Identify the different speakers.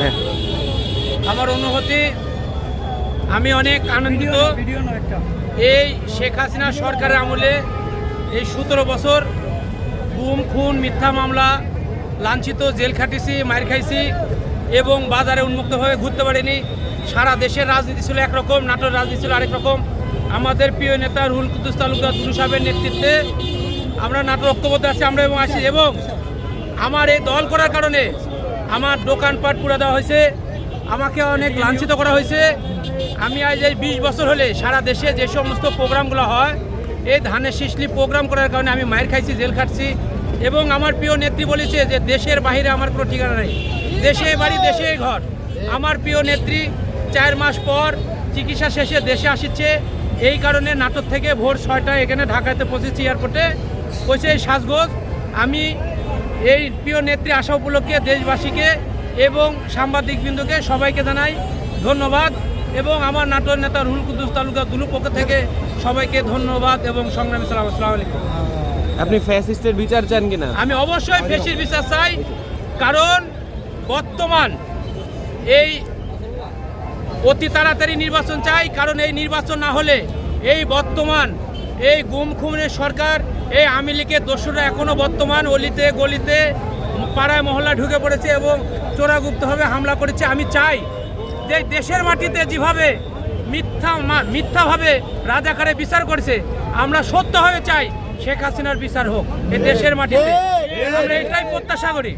Speaker 1: হ্যাঁ,
Speaker 2: আমার অনুভূতি, আমি অনেক আনন্দিত। এই শেখ হাসিনা সরকারের আমলে এই 17 বছর গুম খুন মিথ্যা মামলা লাঞ্ছিত, জেল খাটিছি, মার খাইছি এবং বাজারে উন্মুক্তভাবে ঘুরতে পারিনি। সারা দেশের রাজনীতি ছিল একরকম, নাটোর রাজনীতি ছিল আরেক রকম। আমাদের প্রিয় নেতা রুহুল কুদ্দুস তালুকদার দুলু সাহেবের নেতৃত্বে আমরা নাটোর ঐক্যবদ্ধ আছি আমরা এবং আসি। এবং আমার এই দল করার কারণে আমার দোকানপাট পুরো দেওয়া হয়েছে, আমাকে অনেক লাঞ্ছিত করা হয়েছে। আমি আজ এই 20 বছর হলে সারা দেশে যে সমস্ত প্রোগ্রামগুলো হয়, এই ধানের শীষলি প্রোগ্রাম করার কারণে আমি মায়ের খাইছি, জেল খাটছি। এবং আমার প্রিয় নেত্রী বলেছে যে দেশের বাইরে আমার কোনো ঠিকানা নেই, দেশে বাড়ি দেশে ঘর। আমার প্রিয় নেত্রী 4 মাস পর চিকিৎসা শেষে দেশে আসছে। এই কারণে নাটোর থেকে ভোর 6টায় এখানে ঢাকাতে পৌঁছেছি এয়ারপোর্টে, পৌঁছে সাজগোজ। আমি এই প্রিয় নেত্রী আসা উপলক্ষে দেশবাসীকে এবং সাংবাদিকবৃন্দকে সবাইকে জানাই ধন্যবাদ। এবং আমার নাটোর নেতা রুহুল কুদ্দুস তালুকদার দুলু পক্ষ থেকে সবাইকে ধন্যবাদ এবং সংগ্রামী সালাম। আসসালামু আলাইকুম।
Speaker 1: আপনি ফ্যাসিস্টের বিচার চান কিনা?
Speaker 2: আমি অবশ্যই বেশির বিচার চাই, কারণ বর্তমান এই অতি তাড়াতাড়ি নির্বাচন চাই। কারণ এই নির্বাচন না হলে এই বর্তমান এই গুম খুনের সরকার, এই আওয়ামী লীগের দোসররা এখনও বর্তমান অলিতে গলিতে পাড়ায় মহল্লা ঢুকে পড়েছে এবং চোরাগুপ্তভাবে হামলা করেছে। আমি চাই যে দেশের মাটিতে যেভাবে মিথ্যাভাবে রাজাকারে বিচার করেছে, আমরা সত্যভাবে চাই শেখ হাসিনার বিচার হোক এই দেশের মাটিতে। আমরা এটাই প্রত্যাশা করি।